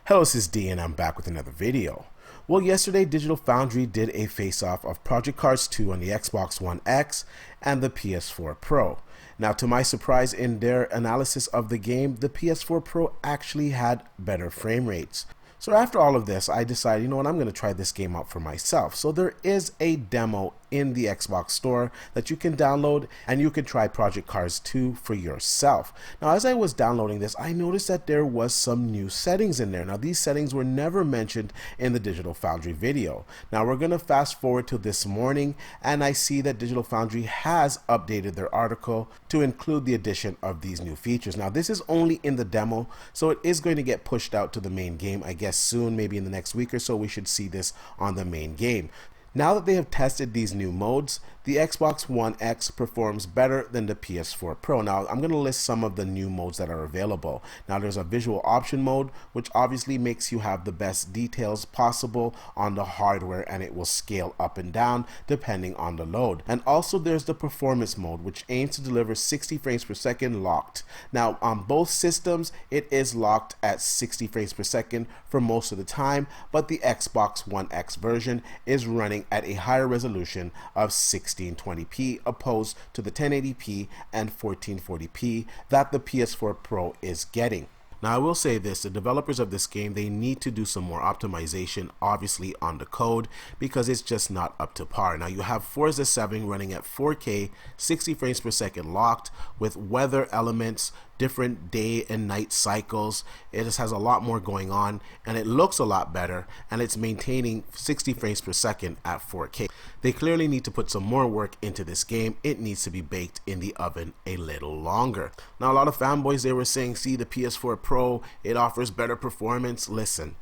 Hello, this is D and I'm back with another video. Well, yesterday Digital Foundry did a face-off of Project Cars 2 on the Xbox One X and the PS4 Pro. Now, to my surprise, in their analysis of the game, the PS4 Pro actually had better frame rates. So after all of this, I decided, you know what, I'm going to try this game out for myself. So there is a demo in the Xbox store that you can download and you can try Project Cars 2 for yourself. Now, as I was downloading this, I noticed that there was some new settings in there. Now, these settings were never mentioned in the Digital Foundry video. Now, we're going to fast forward to this morning and I see that Digital Foundry has updated their article to include the addition of these new features. Now, this is only in the demo, so it is going to get pushed out to the main game, I guess soon, maybe in the next week or so. We should see this on the main game. Now that they have tested these new modes, the Xbox One X performs better than the PS4 Pro. Now, I'm going to list some of the new modes that are available. Now, there's a visual option mode, which obviously makes you have the best details possible on the hardware, and it will scale up and down depending on the load. And also there's the performance mode, which aims to deliver 60 frames per second locked. Now, on both systems, it is locked at 60 frames per second for most of the time, but the Xbox One X version is running at a higher resolution of 1620p opposed to the 1080p and 1440p that the PS4 Pro is getting. Now, I will say this, the developers of this game, they need to do some more optimization, obviously, on the code, because it's just not up to par. Now, you have Forza 7 running at 4K, 60 frames per second locked, with weather elements, different day and night cycles. It just has a lot more going on, and it looks a lot better, and it's maintaining 60 frames per second at 4K. They clearly need to put some more work into this game. It needs to be baked in the oven a little longer. Now, a lot of fanboys, they were saying, see, the PS4 Pro, it offers better performance. Listen.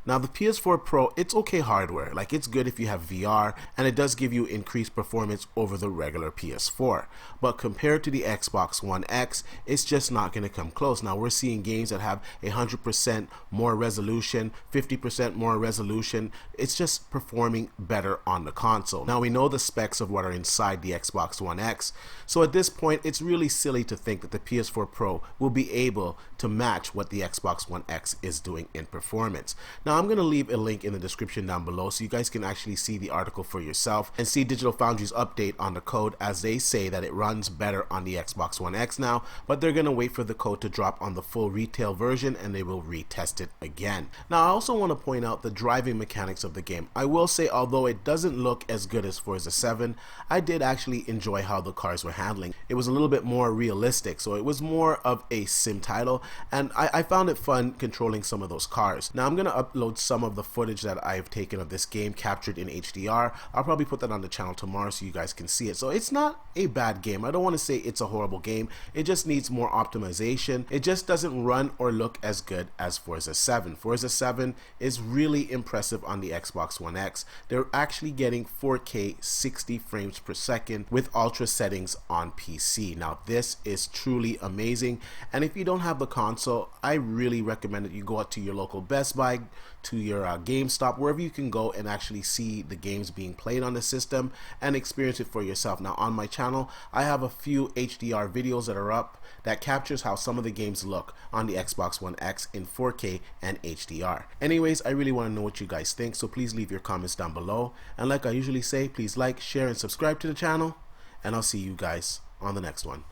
Now, the PS4 Pro, it's okay hardware, like it's good if you have VR, and it does give you increased performance over the regular PS4. But compared to the Xbox One X, it's just not going to come close. Now, we're seeing games that have 100% more resolution, 50% more resolution. It's just performing better on the console. Now, we know the specs of what are inside the Xbox One X, so at this point, it's really silly to think that the PS4 Pro will be able to match what the Xbox One X is doing in performance. Now, I'm going to leave a link in the description down below so you guys can actually see the article for yourself and see Digital Foundry's update on the code, as they say that it runs better on the Xbox One X now, but they're going to wait for the code to drop on the full retail version and they will retest it again. Now, I also want to point out the driving mechanics of the game. I will say, although it doesn't look as good as Forza 7, I did actually enjoy how the cars were handling. It was a little bit more realistic, so it was more of a sim title, and I found it fun controlling some of those cars. Now, I'm going to upload some of the footage that I've taken of this game captured in HDR. I'll probably put that on the channel tomorrow so you guys can see it. So it's not a bad game. I don't want to say it's a horrible game. It just needs more optimization. It just doesn't run or look as good as Forza 7. Forza 7 is really impressive on the Xbox One X. They're actually getting 4K 60 frames per second with ultra settings on PC. Now, this is truly amazing, and if you don't have the console, I really recommend that you go out to your local Best Buy, to your GameStop, wherever you can go and actually see the games being played on the system and experience it for yourself. Now, on my channel, I have a few HDR videos that are up that captures how some of the games look on the Xbox One X in 4K and HDR. Anyways, I really want to know what you guys think, so please leave your comments down below. And like I usually say, please like, share, and subscribe to the channel, and I'll see you guys on the next one.